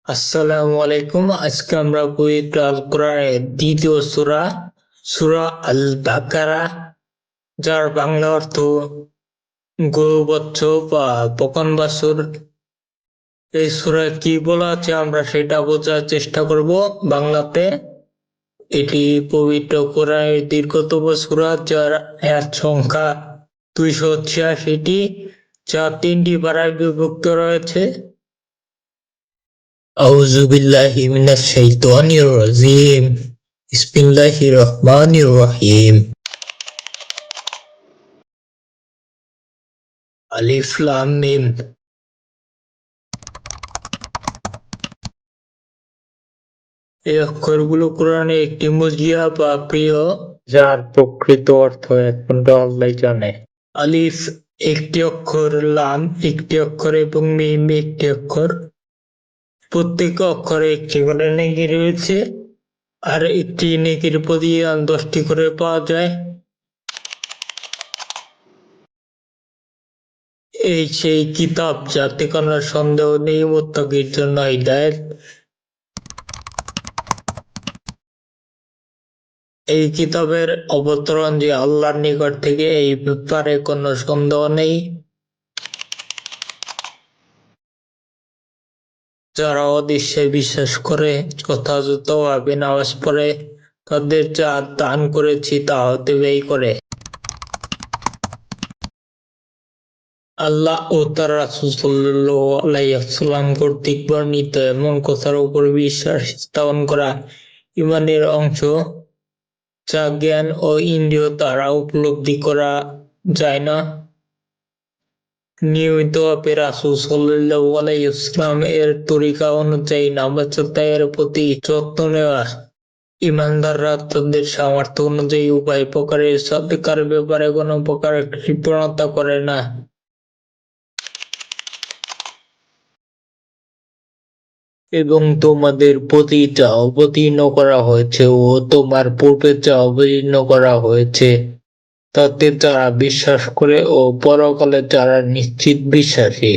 আসসালামু আলাইকুম। আজকে আমরা পবিত্র আল কোরআনের দ্বিতীয় সূরা সূরা আল বাকারা, যার বাংলা অর্থ গরু বৎস বা বকন বাছুর। এই সূরায় কি বলা আছে আমরা সেটা বোঝার চেষ্টা করব বাংলাতে। এটি পবিত্র কোরআনের দীর্ঘতম সূরা, যার আয়াত সংখ্যা 286টি, যা 3টি পারায় বিভক্ত রয়েছে। আউযু বিল্লাহি মিনাশ শাইতানির রাজিম। বিসমিল্লাহির রহমানির রহিম। আলিফ লাম মিম। এই অক্ষরগুলো কোরআনে একটি মজিয়া বা প্রিয়, যার প্রকৃত অর্থ একমাত্র আল্লাহ জানে। আলিফ একটি অক্ষর, লাম একটি অক্ষর এবং মিম একটি অক্ষর। প্রত্যেক অক্ষরে একটি করে নেকি রয়েছে, আর একটি নেকির প্রতিদান 10টি করে পাওয়া যায়। এই সেই কিতাব যাতে কোনো সন্দেহ নেই, মুত্তাকির জন্য হিদায়াত। এই কিতাবের অবতরণ যে আল্লাহর নিকট থেকে, এই ব্যাপারে কোনো সন্দেহ নেই। যারা অদৃশ্যে বিশ্বাস করে, যথাযথভাবে নামাজ পড়ে, তাদের যা দান করেছি তা হতে ব্যয় করে। আল্লাহ ও তার রাসূল সাল্লাল্লাহু আলাইহি ওয়াসাল্লাম কর্তৃক বর্ণিত এমন কথার উপর বিশ্বাস স্থাপন করা ঈমানের অংশ, যা জ্ঞান ও ইন্দ্রিয় দ্বারা উপলব্ধি করা যায় না। নিয়মিতভাবে রাসূল সাল্লাল্লাহু আলাইহি ওয়াসাল্লাম এর তরিকা অনুযায়ী নামাজ আদায়ের প্রতি যত্ন নেওয়া। ঈমানদাররা তাদের সামর্থ্য অনুযায়ী উভয় প্রকারের সাদকার ব্যাপারে কোনো প্রকার কৃপণতা করে না। এবং তোমাদের প্রতি যা অবতীর্ণ করা হয়েছে ও তোমার পূর্বে যা অবতীর্ণ করা হয়েছে তাতে যারা বিশ্বাস করে ও পরকালে যারা নিশ্চিত বিশ্বাসী।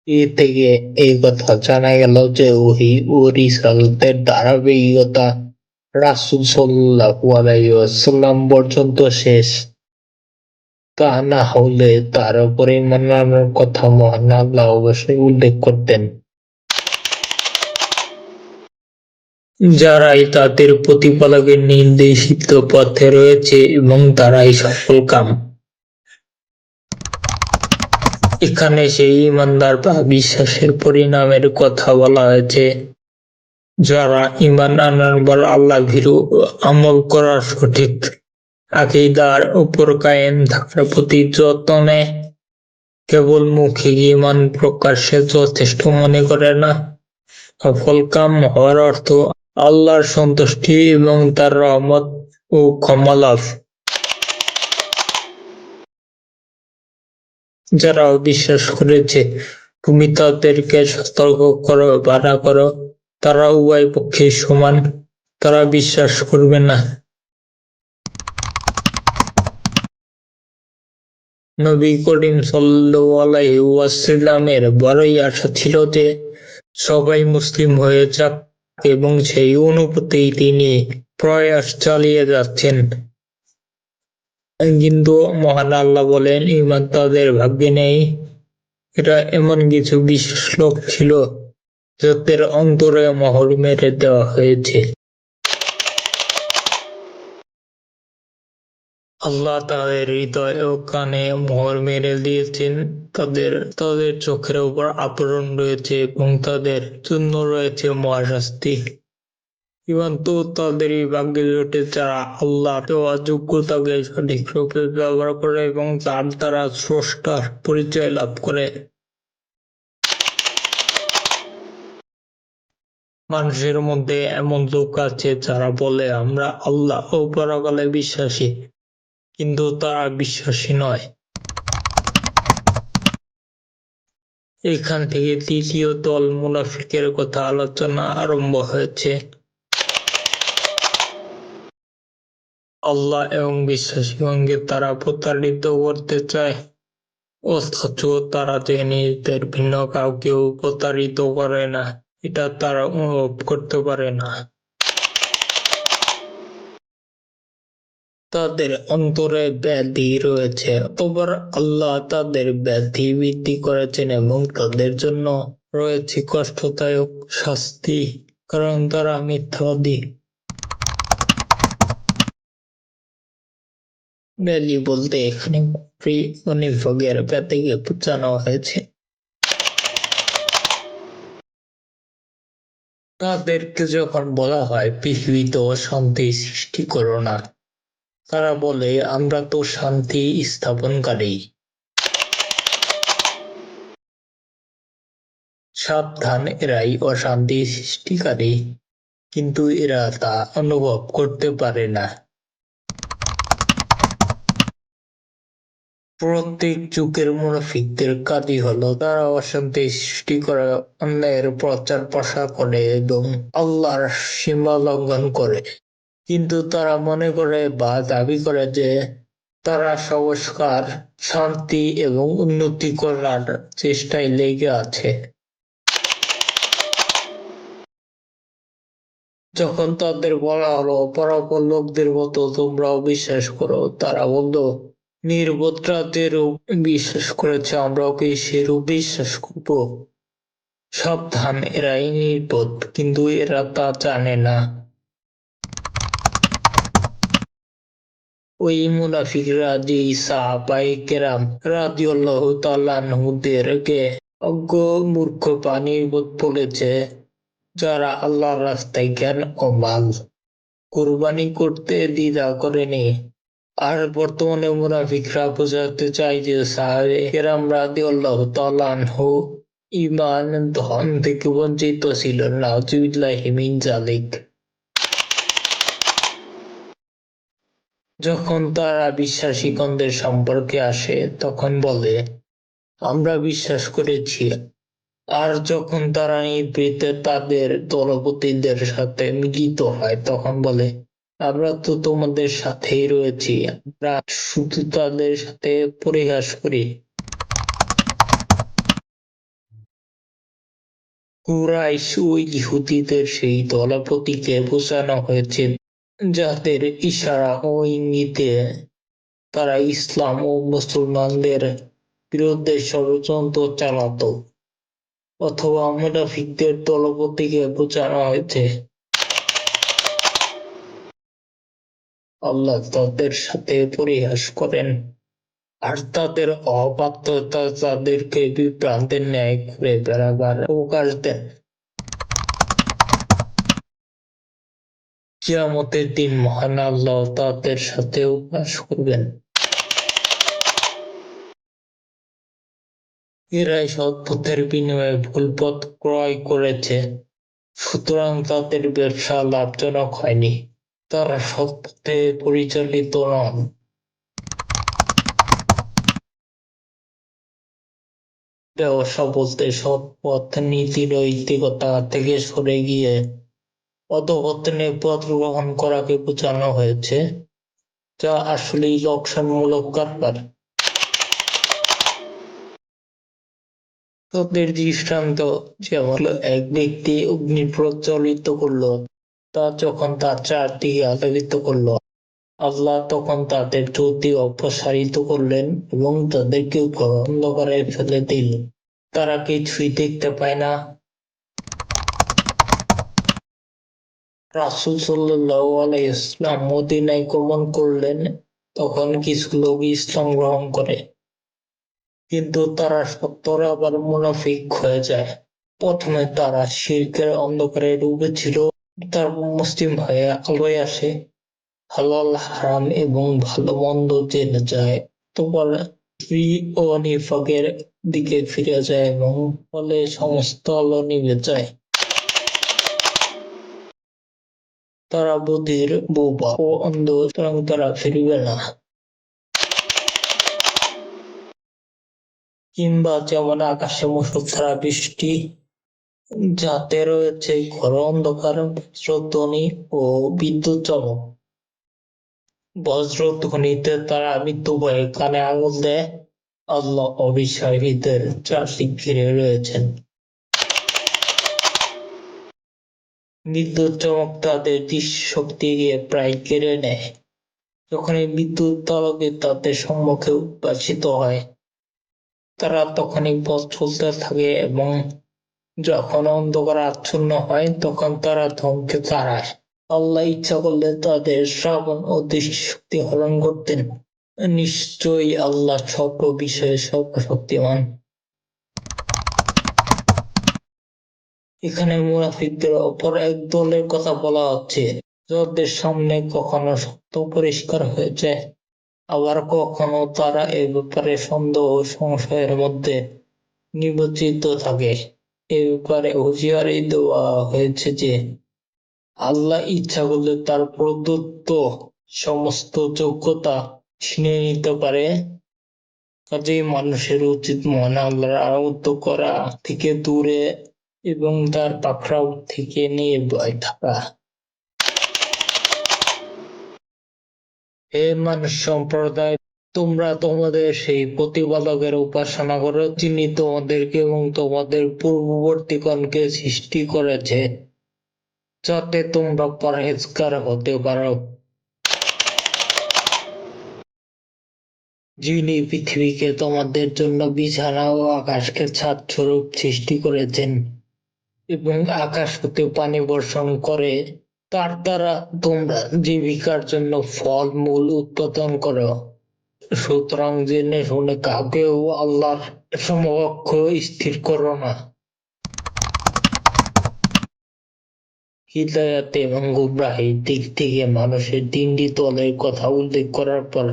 এ থেকে এই কথা জানা গেল যে ওহী ও রিসালাতের ধারাবাহিকতা রাসূল সাল্লাল্লাহু আলাইহি ওয়াসাল্লাম পর্যন্ত শেষ। তা না হলে তার উপরে ঈমান আনার কথা মহান আল্লাহ অবশ্যই উল্লেখ করতেন। যারাই তাদের প্রতিপালকের নির্দেশিত পথে রয়েছে এবং তারাই সফলকাম। এখানে সেই ঈমানদার বা বিশ্বাসের পরিণামের কথা বলা হয়েছে, যারা ঈমান আনার পর আল্লাহ ভীরু আমল করার সঠিক আকীদার উপর কায়েম থাকার প্রতি যত্ন নেয়, কেবল মৌখিক ঈমান প্রকাশে যথেষ্ট মনে করে না। সফলকাম হওয়ার অর্থ আল্লাহর সন্তুষ্টি এবং তার রহমত ও ক্ষমা লাভ। যারা বিশ্বাস করেছে, তুমি তাদেরকে সতর্ক করো, বাধা করো, তারা উভয় পক্ষেই সমান, তারা বিশ্বাস করবে না। নবী করিম সাল্লাল্লাহু আলাইহি ওয়াসাল্লামের বড়ই আশা ছিল যে সবাই মুসলিম হয়ে যাক, এবং সেই অনুপাতেই তিনি প্রয়াস চালিয়ে যাচ্ছেন। কিন্তু মহান আল্লাহ বলেন, ঈমান তাদের ভাগ্যে নেই। এরা এমন কিছু বিশেষ লোক ছিল যাদের অন্তরে মোহর মেরে দেওয়া হয়েছে। আল্লাহ তাদের হৃদয় ও কানে মোহর মেরে দিয়েছেন। তাদের তাদের চোখের উপর আবরণ রয়েছে এবং তাদের জন্য রয়েছে মহাশাস্তি। ঈমান তো তাদেরই ভাগ্যে জোটে যারা আল্লাহ দেওয়া যোগ্যতাকে সঠিক রূপে ব্যবহার করে এবং তার দ্বারা স্রষ্টার পরিচয় লাভ করে। মানুষের মধ্যে এমন লোক আছে যারা বলে আমরা আল্লাহ ও পরকালে বিশ্বাসী, কিন্তু তারা বিশ্বাসী নয়। এখান থেকে তৃতীয় দল মুনাফিকের কথা আলোচনা আরম্ভ হয়েছে। আল্লাহ এবং বিশ্বাসীগণকে তারা প্রতারিত করতে চায়। অথচ তারা যে নিজেদের ভিন্ন কাউকেও প্রতারিত করে না, এটা তারা অনুভব করতে পারে না। তাদের অন্তরে ব্যাধি রয়েছে, অতঃপর আল্লাহ তাদের ব্যাধি বৃদ্ধি করেছেন এবং তাদের জন্য রয়েছে কষ্টদায়ক শাস্তি, কারণ তারা মিথ্যাবাদী। ব্যাধি বলতে এখানে নিফাকের ব্যাধিকে বোঝানো হয়েছে। তাদেরকে যখন বলা হয় পৃথিবীতে অশান্তি সৃষ্টি করো না, তারা বলে আমরা তো শান্তি স্থাপনকারী। সাবধান, এরাই অশান্তি সৃষ্টিকারী, কিন্তু এরা তা অনুভব করতে পারে না। প্রত্যেক যুগের মুনাফিকদের কাজই হলো তারা অশান্তি সৃষ্টি করে, অন্যায়ের প্রচার প্রসার করে এবং আল্লাহর সীমা লঙ্ঘন করে। কিন্তু তারা মনে করে বা দাবি করে যে তারা সংস্কার, শান্তি এবং উন্নতি করার চেষ্টায় লেগে আছে। যখন তাদের বলা হলো পরাপর লোকদের মতো তোমরাও বিশ্বাস করো, তারা বলল নির্বোধরা যেরূপ বিশ্বাস করেছে আমরাও কি সেরূপ বিশ্বাস করব? সাবধান, এরাই নির্বোধ, কিন্তু এরা তা জানে না। ওই মুনাফিকরা যে সাহাবায়ে কেরাম রাদিয়াল্লাহু তাআলা আনহুদেরকে অজ্ঞ মূর্খ বা নির্বোধ বলেছে, যারা আল্লাহর রাস্তায় জ্ঞান ও মাল কুরবানি করতে দ্বিধা করেনি। আর বর্তমানে মুনাফিকরা বোঝাতে চায় যে সাহাবে কেরাম রাদিয়াল্লাহু তাআলা আনহু ঈমান ধন থেকে বঞ্চিত ছিল। নাউযুবিল্লাহি মিন যালিক। যখন তারা বিশ্বাসীগণদের সম্পর্কে আসে তখন বলে আমরা বিশ্বাস করেছি, আর যখন তারা নিভৃতে তাদের দলপতিদের সাথে মিলিত হয় তখন বলে আমরা তো তোমাদের সাথেই রয়েছি, আমরা শুধু তাদের সাথে পরিহাস করি। কুরাইশ ও ইহুদীদের সেই দলপতিকে বোঝানো হয়েছে যাদের ইশারা ও ইঙ্গিতে তারা ইসলাম ও মুসলমানদের বিরুদ্ধে ষড়যন্ত্র চালাতো, অথবা মুনাফিকদের দলপতিকে বোঝানো হয়েছে আল্লাহ তাদের সাথে পরিহাস করেন, আর তাদের অবাধ্যতা তাদেরকে বিভ্রান্তের ন্যায় ঘুরে বেড়াবার অবকাশ দেন। কিয়ামতের দিন মহান আল্লাহ তাদের সাথে উপহাস করবেন। এরাই সৎ পথের বিনিময়ে ভুল পথ ক্রয় করেছে, সুতরাং তাদের ব্যবসা লাভজনক হয়নি। তারা সৎ পথে পরিচালিত নন। ব্যবসা বলতে সৎ পথ নীতি নৈতিকতা থেকে সরে গিয়ে অধঃপতনে পথ গ্রহণ করাকে বোঝানো হয়েছে, যা আসলেই লোকসানমূলক কারবার। তাদের দৃষ্টান্ত যেমন এক ব্যক্তি অগ্নি প্রজ্বলিত করল, তা যখন তার চারদিকে আলোকিত করল, আল্লাহ তখন তাদের জ্যোতি অপসারিত করলেন এবং তাদেরকে ঘোর অন্ধকারে ফেলে দিলেন। তারা কিছুই দেখতে পায় না। রাসূল সাল্লাল্লাহু আলাইহি ওয়াসাল্লাম মদীনায় গমন করলেন, তখন কিছু লোক ইসলাম গ্রহণ করে, কিন্তু তারা সত্তরে আবার মুনাফিক হয়ে যায়। প্রথমে তারা শিরকের অন্ধকারে ডুবেছিল, তারপর মুসলিম হয়ে আলোয় আসে, হালাল হারাম এবং ভালো মন্দ জেনে যায়, তারপর ও নিফাকের দিকে ফিরে যায় এবং ফলে সমস্ত আলো নিভে যায়। তারা বুদ্ধির বোবা ও অন্ধ, সুতরাং তারা ফিরবে না। কিংবা যেমন আকাশে মুষলধারে বৃষ্টি, যাতে রয়েছে ঘোর অন্ধকার, বজ্রধ্বনি ও বিদ্যুৎ চমক। বজ্রধ্বনিতে তারা মৃত্যু ভয়ে কানে আঙুল দেয়, আল্লাহ অবিশ্বাসীদের চারদিক ঘিরে রয়েছেন। বিদ্যুৎ চমক তাদের দৃষ্টিশক্তিকে প্রায় কেড়ে নেয়। যখন এই বিদ্যুৎ তারকা তাদের সম্মুখে উদ্ভাসিত হয়, তারা তখনই পথ চলতে থাকে এবং যখন অন্ধকার আচ্ছন্ন হয় তখন তারা থমকে দাঁড়ায়। আল্লাহ ইচ্ছা করলে তাদের শ্রাবণ ও দৃষ্টিশক্তি হরণ করতেন। নিশ্চয়ই আল্লাহ সর্ব বিষয়ে সর্বশক্তিমান। এখানে মুনাফিকদের অপর এক দলের কথা বলা হচ্ছে, যাদের সামনে কখনো সত্য পরিষ্কার হয়ে যায়, আবার কখনো তারা এ ব্যাপারে সন্দেহ ও সংশয়ের মধ্যে নিমজ্জিত থাকে। এ ব্যাপারে হুঁশিয়ারি দেওয়া হয়েছে যে আল্লাহ ইচ্ছা করলে তার প্রদত্ত সমস্ত যোগ্যতা ছিনিয়ে নিতে পারে। কাজেই মানুষের উচিত মহান আল্লাহর আরাধনা করা থেকে দূরে এবং তার পাকড়াও থেকে নির্ভয় থাকা। হে মানুষ সম্প্রদায়, তোমরা তোমাদের সেই প্রতিপালকের উপাসনা করো, যিনি তোমাদেরকে এবং তোমাদের পূর্ববর্তীগণকে সৃষ্টি করেছে, যাতে তোমরা পরহেজগার হতে পারো। যিনি পৃথিবীকে তোমাদের জন্য বিছানা ও আকাশকে ছাদ স্বরূপ সৃষ্টি করেছেন এবং আকাশ হতে পানি বর্ষণ করে, তার দ্বারা তোমরা জীবিকার জন্য ফল মূল উৎপাদন করো। সুতরাং জেনে শুনে কাউকেও আল্লাহর সমকক্ষ স্থির করো না। হিদায়াত এবং গুমরাহির দিক থেকে মানুষের তিনটি দলের কথা উল্লেখ করার পর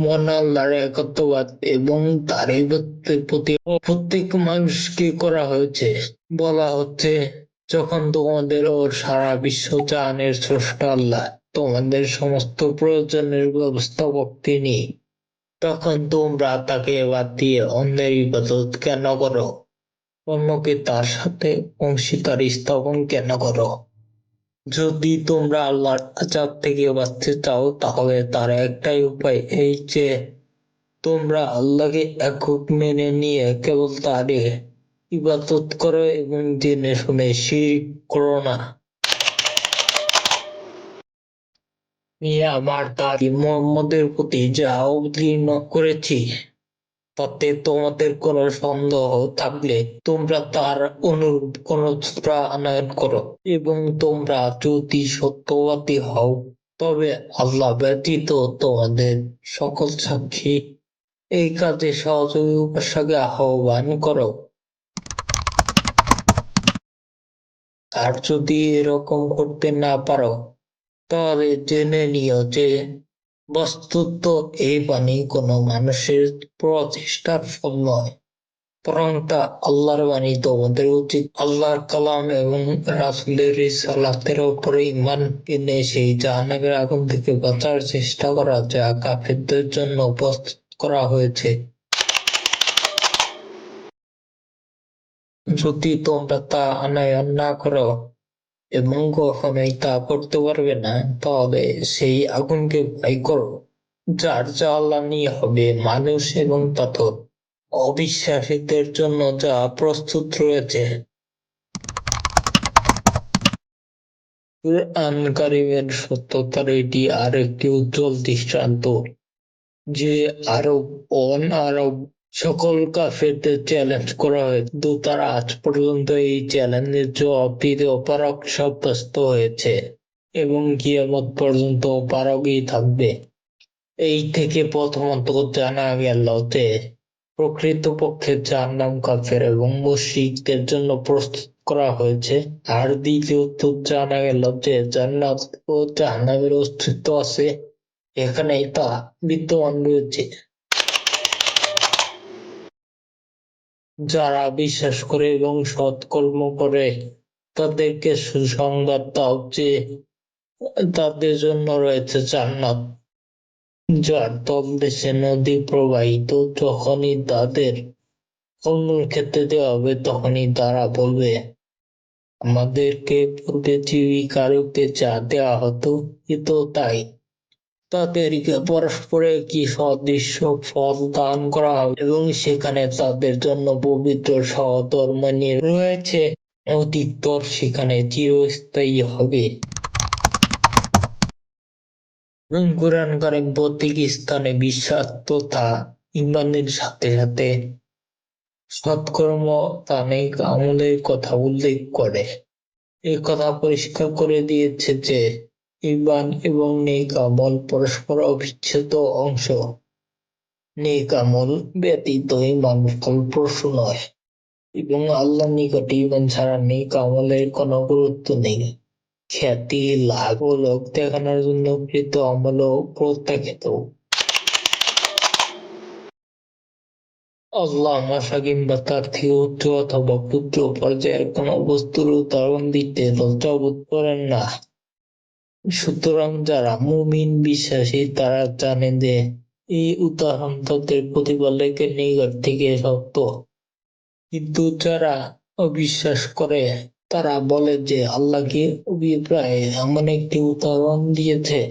মহান আল্লাহর একত্ববাদ এবং তার ইবাদতের প্রতি প্রত্যেক মানুষকে করা হয়েছে। বলা হচ্ছে, যখন তোমাদের ও সারা বিশ্ব জাহানের স্রষ্টা আল্লাহ, তোমাদের সমস্ত প্রয়োজনের ব্যবস্থাপক তিনি, তখন তোমরা তাকে বাদ দিয়ে অন্যের ইবাদত কেন করো? অন্যকে তার সাথে অংশীদার স্থাপন কেন করো? যদি তোমরা আল্লাহর আযাব থেকে বাঁচতে চাও, তাহলে তার একটাই উপায় এই যে তোমরা আল্লাহকে একক মেনে নিয়ে কেবল তারই ইবাদত করো এবং জেনে শুনে শিরক করো না। আমার দাদি মুহাম্মদের প্রতি যা অবতীর্ণ করেছি তাতে তোমাদের কোনো সন্দেহ থাকলে তোমরা তার অনুরূপ কোন সূরা আনয়ন করো, এবং তোমরা যদি সত্যবাদী হও তবে আল্লাহ ব্যতীত তোমাদের সকল সাক্ষী এই কাজে সহযোগী উপাসকে আহ্বান করো। আর যদি এরকম করতে না পারো, তাহলে জেনে নিও যে বস্তুত এই বাণী কোনো মানুষের প্রচেষ্টার ফল নয়, বরং তা আল্লাহর বাণী। তোমাদের উচিত আল্লাহর কালাম এবং রাসূলের রিসালাতের উপরে ঈমান এনে সেই জাহান্নামের আগুন থেকে বাঁচার চেষ্টা করা যা কাফিরদের জন্য প্রস্তুত করা হয়েছে। যদি তোমরা তা আনয়ন না করো এবং কখনোই তা করতে পারবে না, তাহলে সেই আগুনকে ভয় করো যার জ্বালানি হবে মানুষ এবং পাথর। অবিশ্বাসীদের জন্য যা প্রস্তুত রয়েছে। কুরআন কারীমের সত্যতার এটি আরেকটি উজ্জ্বল দৃষ্টান্ত যে আরব ও অন-আরব সকল কাফেরদের চ্যালেঞ্জ করা হয়েছে, কিন্তু তারা আজ পর্যন্ত এই চ্যালেঞ্জের জবাব দিতে অপারগ সাব্যস্ত হয়েছে এবং কিয়ামত পর্যন্ত অপারগই থাকবে। এই থেকে প্রথমত জানা গেল যে প্রকৃতপক্ষে জাহান্নাম কাফের এবং মুশরিকদের জন্য প্রস্তুত করা হয়েছে, আর দ্বিতীয়ত জানা গেল যে জান্নাত ও জাহান্নামের অস্তিত্ব আছে, এখানেই তা বিদ্যমান রয়েছে। যারা বিশ্বাস করে এবং সৎকর্ম করে তাদেরকে সুসংবাদ দাও যে তাদের জন্য রয়েছে জান্নাত, যার তলদেশে নদী প্রবাহিত। যখনই তাদের ফলমূল খেতে দেওয়া হবে, তখনই তারা বলবে, আমাদেরকে পূর্বে জীবিকার রূপে যা দেওয়া হতো এ তো তাই। তাদেরকে পরস্পরের কি সদৃশ্য ফল দান করা হবে এবং সেখানে তাদের জন্য পবিত্র সহধর্মিণী রয়েছে, অধিকতর সেখানে চিরস্থায়ী হবে। এবং কোরআন কারিম প্রত্যেক স্থানে বিশ্বাস তথা ইমানের সাথে সাথে সৎকর্ম তা নেক আমলের কথা উল্লেখ করে। এই কথা পরিষ্কার করে দিয়েছে যে ঈমান এবং নেক আমল পরস্পর অবিচ্ছেদ্য অংশ। নেক আমল ব্যতীত ঈমান ফলপ্রসূ নয় এবং আল্লাহর নিকটে ঈমান ছাড়া নেক আমলের কোনো গুরুত্ব নেই। খ্যাতি, লাভ ও লোক দেখানোর জন্য কৃত আমলও প্রত্যাখ্যাত। আল্লাহ মশা কিংবা তার থেকে উচ্চ অথবা ক্ষুদ্র পর্যায়ের কোন বস্তুর উদাহরণ দিতে লজ্জাবোধ করেন না। সুতরাং যারা মুমিন বিশ্বাসী তারা জানে যে এই উদাহরণ তাদের প্রতিপালকের নিকট থেকে সত্য। কিন্তু যারা অবিশ্বাস করে তারা বলে যে আল্লাহ কি অভিপ্রায় এমন একটি উদাহরণ দিয়েছে,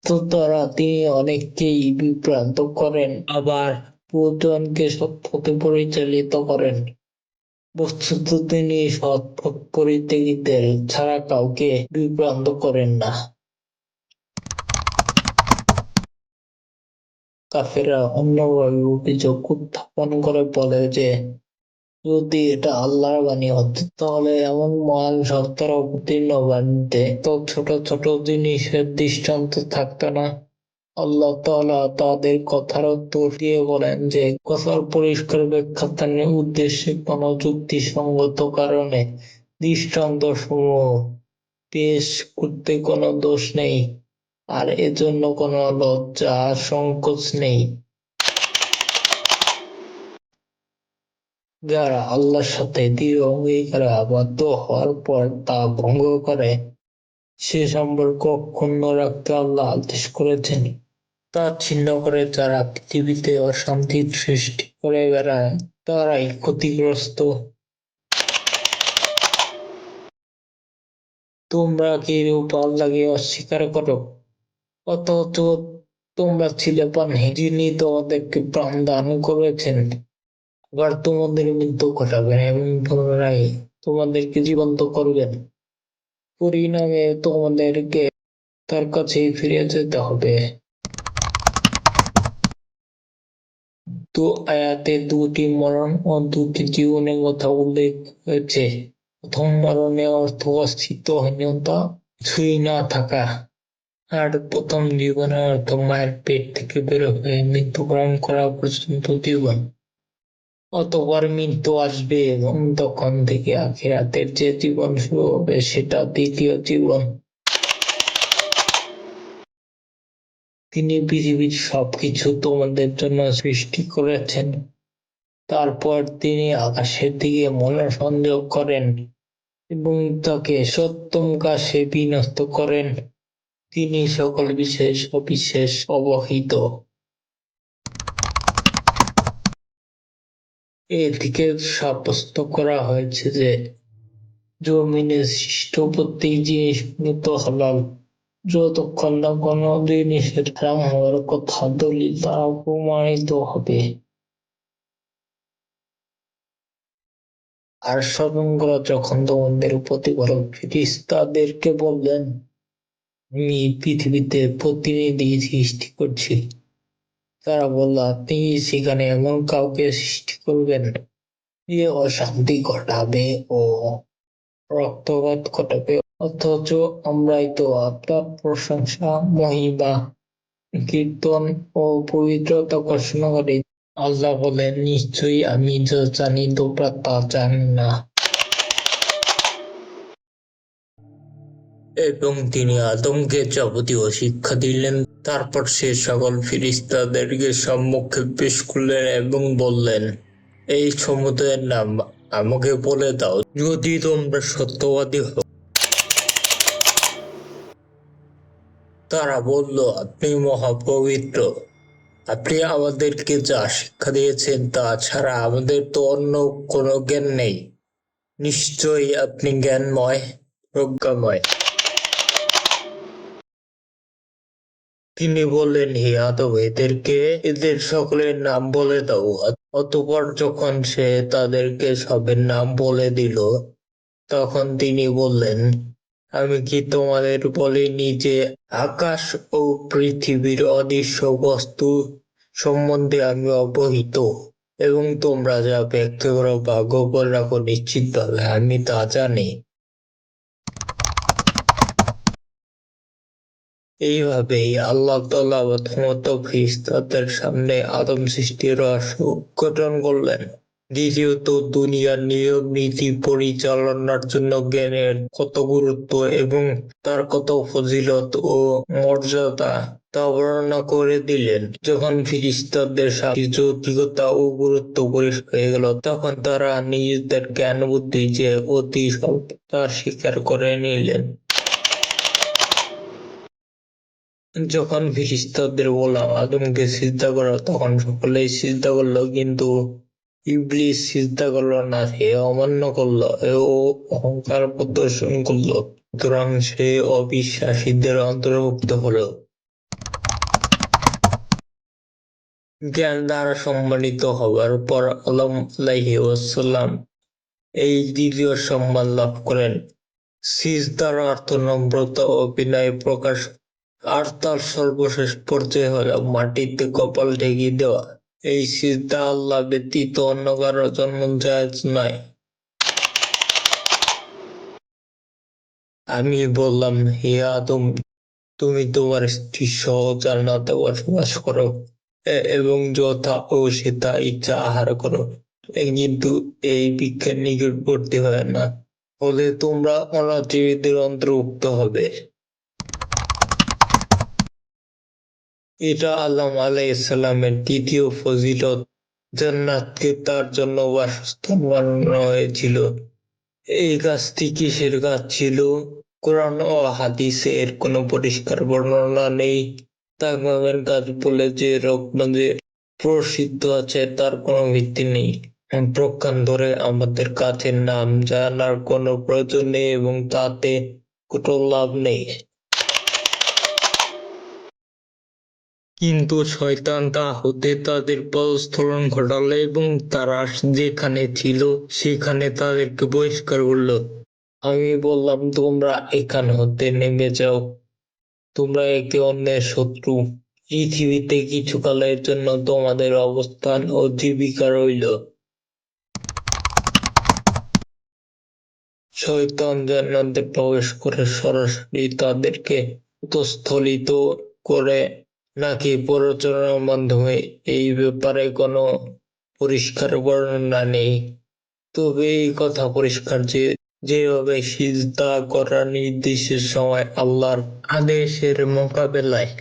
তো তারা তিনি অনেককেই বিভ্রান্ত করেন, আবার বহুজনকে সৎ পথে পরিচালিত করেন। বস্তুত তিনি সৎ পথ পরিত্যাগীদের ছাড়া কাউকে বিভ্রান্ত করেন না। কাফেররা অন্যভাবে অভিযোগ উত্থাপন করে বলে যে যদি এটা আল্লাহর বাণী হতো তাহলে এমন মহান সত্যের অবতীর্ণ বাণীতে তো ছোট ছোট জিনিসের দৃষ্টান্ত থাকতো না। আল্লাহ তাআলা তাদের কথার উত্তর দিয়ে বলেন যে কথার পরিষ্কার ব্যাখ্যানের উদ্দেশ্যে কোন যুক্তিসঙ্গত কারণে দৃষ্টান্ত সমূহ পেশ করতে কোনো দোষ নেই, আর এজন্য কোনো লজ্জা সংকোচ নেই। যারা আল্লাহর সাথে দৃঢ় অঙ্গীকারে আবদ্ধ হওয়ার পর তা ভঙ্গ করে সে সম্পর্ক অক্ষুণ্ণ রাখতে আল্লাহ আদেশ করেছেন। তা ছিন্ন করে যারা পৃথিবীতে অশান্তির সৃষ্টি করে বেড়ায় তারাই ক্ষতিগ্রস্ত। তোমরা কি রূপ আল্লাহকে অস্বীকার করো, অথচ তোমরা ছিলে পানি যিনি তোমাদেরকে প্রাণ দান করেছেন, আবার তোমাদের মৃত্যু ঘটাবেন এবং পুনরায় তোমাদেরকে জীবন্ত করবেন। পরিণামে তোমাদেরকে তার কাছেই ফিরে যেতে হবে। তো আয়াতে দুটি মরণ ও দুটি জীবনের কথা উল্লেখ হয়েছে। প্রথম মরণের অর্থ অস্তিত্বহীনতা, কিছুই না থাকা, আর প্রথম জীবনের অর্থ মায়ের পেট থেকে বের হয়ে মৃত্যুবরণ করা পর্যন্ত জীবন। অতঃপর মৃত্যু আসবে এবং তখন থেকে আখিরাতের যে জীবন শুরু হবে সেটা দ্বিতীয় জীবন। তিনি পৃথিবীর সবকিছু তোমাদের জন্য সৃষ্টি করেছেন। তারপর তিনি আকাশের দিকে মনোসংযোগ করেন এবং তাকে সপ্তম আকাশে বিন্যস্ত করেন। তিনি সকল বিশেষ অবিশেষ অবহিত। এদিকে সাব্যস্ত করা হয়েছে যে জমিনে সৃষ্ট প্রত্যেক জিনিস মৃত হালাল, যতক্ষণ না কোনো জিনিসের হারাম হওয়ার কথা দলিল দ্বারা প্রমাণিত হবে। আর স্মরণ করো যখন তোমাদের প্রতিপালক ফেরেশতাদেরকে বললেন আমি পৃথিবীতে প্রতিনিধি সৃষ্টি করছি। তারা বলল আপনি সেখানে এমন কাউকে সৃষ্টি করবেন যে অশান্তি ঘটাবে ও রক্তপাত ঘটাবে, অথচ আমরাই তো আপনার প্রশংসা, মহিমা, কীর্তন ও পবিত্রতা ঘোষণা করি। আল্লাহ বলেন নিশ্চয়ই আমি যা জানি তোমরা তা জানো না। এবং তিনি আদমকে যাবতীয় শিক্ষা দিলেন। তারপর সে সকল ফেরেশতাদেরকে সম্মুখে পেশ করলেন এবং বললেন এই সমুদয়ের নাম আমাকে বলে দাও যদি তোমরা সত্যবাদী হও। তারা বলল আপনি মহাপবিত্র, আপনি আমাদেরকে যা শিক্ষা দিয়েছেন তা ছাড়া আমাদের তো অন্য কোনো জ্ঞান নেই। নিশ্চয়ই আপনি জ্ঞানময়, প্রজ্ঞাময়। তিনি বললেন, হে আদম, এদের সকলের নাম বলে দাও। অতঃপর যখন সে তাদেরকে সবের নাম বলে দিল, তখন তিনি বললেন, আমি কি তোমাদের বলিনি যে আকাশ ও পৃথিবীর অদৃশ্য বস্তু সম্বন্ধে আমি অবহিত, এবং তোমরা যা ব্যক্ত করো বা গোপন রাখো নিশ্চিতভাবে আমি তা জানি। এইভাবেই আল্লাহ তাআলা প্রথমত ফেরেশতাদের সামনে আদম সৃষ্টির রহস্য উদ্ঘাটন করলেন। দ্বিতীয়ত দুনিয়ার নিয়ম নীতি পরিচালনার জন্য জ্ঞানের কত গুরুত্ব এবং তার কত ফজিলত ও মর্যাদা তা বর্ণনা করে দিলেন। যখন ফেরেশতাদের সামনে যৌক্তিকতা ও গুরুত্ব পরিষ্কার হয়ে গেল, তখন তারা নিজেদের জ্ঞান বুদ্ধি যে অতি স্বল্প তা স্বীকার করে নিলেন। যখন ফেরেশতাদের বলা আদমকে সিজদা করো, তখন সকলেই সিজদা করলো, কিন্তু ইবলিস সিজদা করলো না। সে অমান্য করলো ও অহংকার প্রদর্শন করলো, সুতরাং সে অবিশ্বাসীদের অন্তর্ভুক্ত হলো। জ্ঞান দ্বারা সম্মানিত হবার পর আদম আলাইহিস সালাম এই দ্বিতীয় সম্মান লাভ করেন। সিজদার অর্থ নম্রতা ও বিনয় প্রকাশ, আর তার সর্বশেষ পর্যায়ে হলো মাটিতে কপাল ঠেকিয়ে দেওয়া। এই সিজদা আল্লাহ ব্যতীত অন্য কারোর জন্য জায়েজ নয়। আমি বললাম, হে আদম, তুমি তোমার স্ত্রী সহ জান্নাতে বসবাস করো এবং যথা ও সেটা ইচ্ছা আহার করো, কিন্তু এই ভিক্ষার নিকটবর্তী হয় না, হলে তোমরা অনাচারীদের অন্তর্ভুক্ত হবে। এটা আদম আলাইহিস সালামের দ্বিতীয় ফজিলত। জান্নাতকে তার জন্য বাসস্থান বানানো হয়েছিল। এই কাজটি কিসের কাজ ছিল? কোরআন ও হাদিসে এর কোনো পরিষ্কার বর্ণনা নেই। তাকওয়ার কাজ বলে যে রত্ন যে প্রসিদ্ধ আছে তার কোনো ভিত্তি নেই। পক্ষান্তরে আমাদের কাছে নাম জানার কোনো প্রয়োজন নেই এবং তাতে কোনো লাভ নেই। কিন্তু শয়তান তা হতে তাদের পদস্খলন ঘটালো এবং তারা যেখানে ছিল সেখানে তাদেরকে বহিষ্কার করলো। আমি বললাম, তোমরা এখান হতে নেমে যাও, তোমরা একে অন্যের শত্রু। পৃথিবীতে কিছুকালের জন্য তোমাদের অবস্থান ও জীবিকা রইল। শয়তান জান্নাতে প্রবেশ করে সরাসরি তাদেরকে উৎস্থলিত করে নাকি প্ররোচনার মাধ্যমে, এই ব্যাপারে কোনো পরিষ্কার বর্ণনা নেই। তবে এই কথা পরিষ্কার যে যেভাবে সিজদা করার নির্দেশের সময় আল্লাহর আদেশের মোকাবেলায়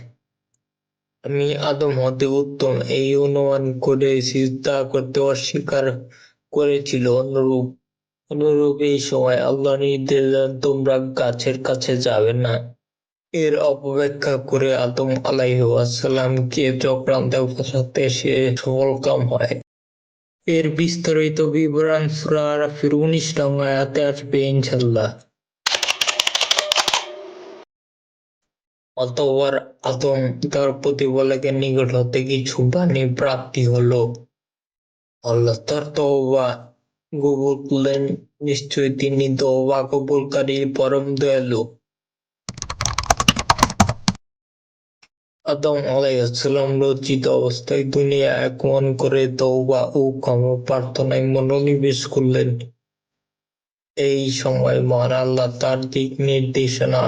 আমি আদম হতে উত্তম এই অনুমান করে সিজদা করতে অস্বীকার করেছিল, অনুরূপ এই সময় আল্লাহ নির্দেশ দেন, তোমরা গাছের কাছে যাবে না। এর অপব্যাখ্যা করে আদম আলাইহিস সালামকে চক্রান্তে ফাঁসাতে সে সফলকাম হয়। এর বিস্তারিত বিবরণ সূরা আরাফের 19 নং আয়াতে আসবে ইনশাআল্লাহ। অতঃপর আদম তার প্রতিপালকের নিকট হতে কিছু বাণী প্রাপ্তি হলো। আল্লাহ তার তওবা কবুল করলেন, নিশ্চয় তিনি তওবা কবুলকারী পরম দয়ালু। আদম আলাইহিস সালাম লজ্জিত অবস্থায় দুনিয়া আগমন করে তওবা ও ক্ষমা প্রার্থনায় মনোনিবেশ করলেন। এই সময় মহান আল্লাহ তার দিক নির্দেশনা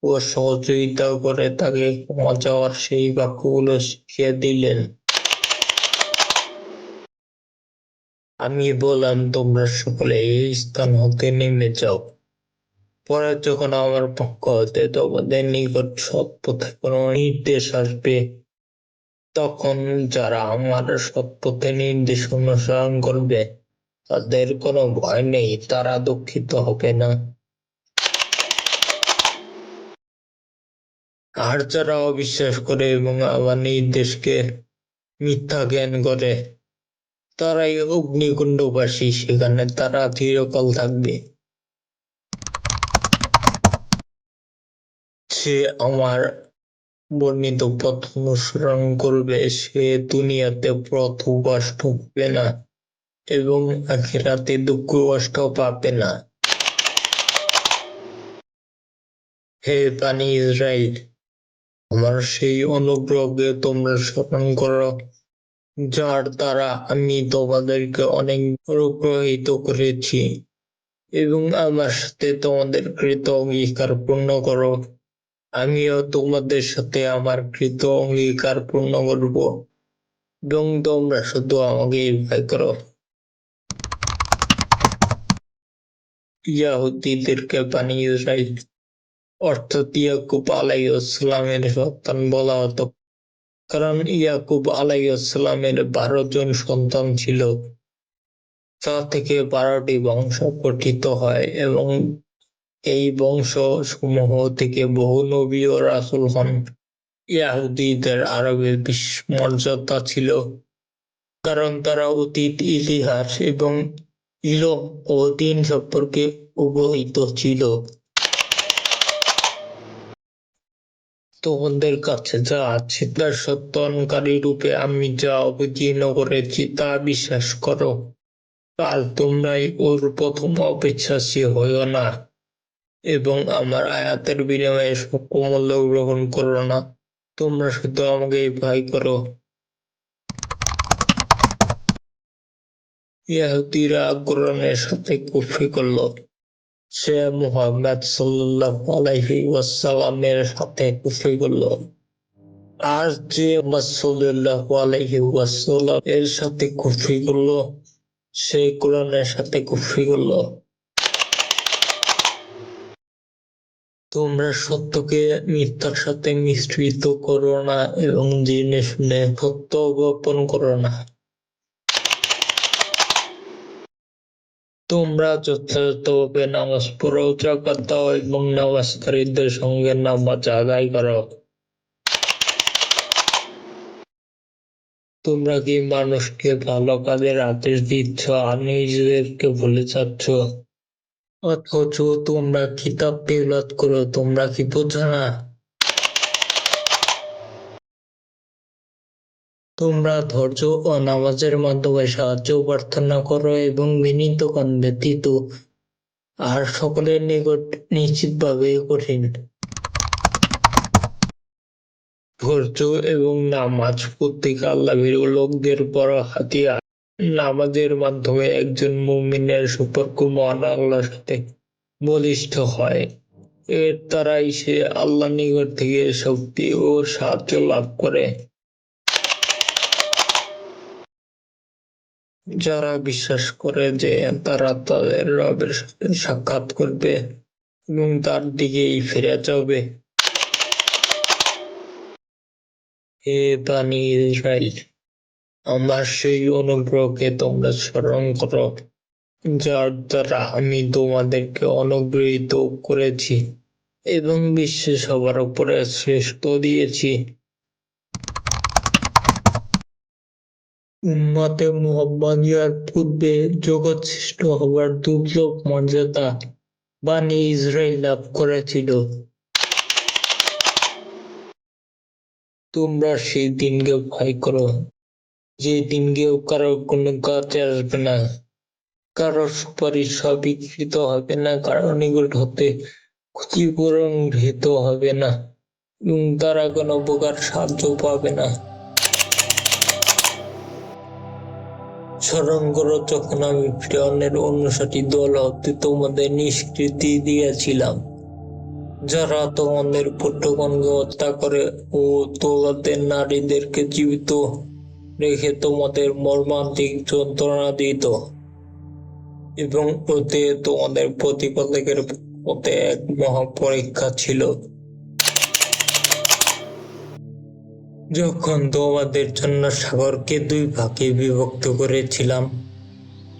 ও সহযোগিতা করে তাকে ক্ষমা চাওয়ার সেই বাক্যগুলো শিখিয়ে দিলেন। আমি বললাম, তোমরা সকলে এই স্থান হতে নেমে যাও। পরে যখন আমার পক্ষ হতে তোমাদের নিকট সৎ পথে কোনো নির্দেশ আসবে, তখন যারা আমার সৎ পথে নির্দেশ অনুসরণ করবে তাদের কোনো ভয় নেই, তারা দুঃখিত হবে না। আর যারা অবিশ্বাস করে এবং আমার নির্দেশকে মিথ্যা জ্ঞান করে, তারাই অগ্নিকুণ্ডবাসী, সেখানে তারা চিরকাল থাকবে। সে আমার বর্ণিত পথ অনুসরণ করবে সে দুনিয়াতে পথ কষ্ট পাবে না এবং আখিরাতে দুঃখ কষ্ট পাবে না। হে বানী ইসরাইল, আমার সেই অনুগ্রহকে তোমরা স্মরণ করো যার দ্বারা আমি তোমাদেরকে অনেক অনুগ্রহিত করেছি এবং আমার সাথে তোমাদের কৃত অঙ্গীকার পূর্ণ করো। আমিও তোমাদের সাথে আমার কৃত অঙ্গীকার পূর্ণ করব এবং তোমরা শুধু আমাকে ভয় করো। ইয়াহুদীদেরকে বানী ইসরাইল অর্থাৎ ইয়াকুব আলাইহিসসালামের সন্তান বলা হতো, কারণ ইয়াকুব আলাইহিসসালামের 12 জন সন্তান ছিল, তা থেকে 12টি বংশ গঠিত হয় এবং এই বংশ সমূহ থেকে বহু নবী ও রাসূল হন। ইয়াহুদীদের আরবে বিশেষ মর্যাদা ছিল, কারণ তারা অতীত, ইতিহাস এবং ইলম ও দ্বীন সম্পর্কে অবহিত ছিল। তোমাদের কাছে যা আছে তার সত্যায়নকারী রূপে আমি যা অবতীর্ণ করেছি তা বিশ্বাস করো, আর তোমরাই ওর প্রথম অবিশ্বাসী হইও না এবং আমার আয়াতের বিনিময়ে মূল্য গ্রহণ করো না। তোমরা শুধু আমাকে ভয় করো। ইহুদীরা কুরআনের সাথে কুফরি করল। সে মুহাম্মদ সাল্লাল্লাহু আলাইহি ওয়াসাল্লামের সাথে কুফরি করল। আর যে মুহাম্মদ সাল্লাল্লাহু আলাইহি ওয়াসাল্লাম এর সাথে কুফরি করল সে কুরআনের সাথে কুফরি করল। তোমরা সত্যকে মিথ্যার সাথে মিশ্রিত করো না এবং জেনে শুনে সত্য গোপন করো না। তোমরা যথাযথভাবে নামাজ পড়ো, যাকাত দাও এবং নামাজকারীদের সঙ্গে নামাজ আদায় করো। তোমরা কি মানুষকে ভালো কাজের আদেশ দিচ্ছ আর নিজেদেরকে ভুলে যাচ্ছ? অথচ তোমরা কিতাব তিলাওয়াত করো, তোমরা কি বোঝো না? তোমরা ধৈর্য ও নামাজের মাধ্যমে সাহায্য প্রার্থনা করো এবং বিনীত কণ্ঠে ব্যতীত আর সকলের নিকট নিশ্চিতভাবে কঠিন। ধৈর্য এবং নামাজ প্রত্যেক আল্লাহভীরু লোকদের বড় হাতিয়ার। নামাজের মাধ্যমে একজন মুমিনের সম্পর্ক মহান আল্লাহর সাথে বলিষ্ঠ হয়। এর দ্বারাই সে আল্লাহর নিকট থেকে শক্তি ও সাহায্য লাভ করে। যারা বিশ্বাস করে যে তারা তাদের রবের সাথে সাক্ষাৎ করবে এবং তার দিকেই ফিরে যাবে। হে বানী ইসরাইল, আমার সেই অনুগ্রহকে তোমরা স্মরণ করো যার দ্বারা আমি তোমাদেরকে অনুগ্রহিত করেছি এবং বিশ্বে সবার উপরে শ্রেষ্ঠ দিয়েছি। উম্মতে মুহাম্মাদিয়ার পূর্বে জগৎ সৃষ্ট হবার দুর্লভ মর্যাদা বানী ইসরাইল লাভ করেছিল। তোমরা সেই দিনকে ভয় করো যে দিন কেউ কারো কোনো কাজে আসবে না, কারো সুপারিশ স্বীকৃত হবে না, কারো নিকট হতে ক্ষতিপূরণ গৃহীত হবে না এবং তারা কোনো প্রকার সাহায্য পাবে না। স্মরণ করো যখন আমি ফিরআউনের অনুসারী দল হতে তোমাদের নিষ্কৃতি দিয়েছিলাম, যারা তোমাদের পুত্রগণকে হত্যা করে ও তোমাদের নারীদেরকে জীবিত রেখে তোমাদের মর্মান্তিক যন্ত্রণা দিত এবং ওতে তোমাদের প্রতিপালকের পথে এক মহাপরীক্ষা ছিল। যখন তোমাদের জন্য সাগরকে 2 ভাগে বিভক্ত করেছিলাম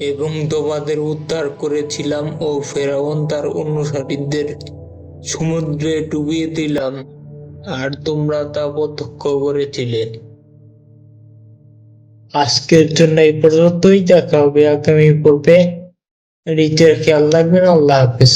এবং তোমাদের উদ্ধার করেছিলাম ও ফেরাউন তার অনুসারীদের সমুদ্রে ডুবিয়ে দিলাম আর তোমরা তা প্রত্যক্ষ করেছিলে। আজকের জন্য এই পর্যন্তই। দেখা হবে আগামী পর্বে। নিজের খেয়াল রাখবেন। আল্লাহ হাফেজ।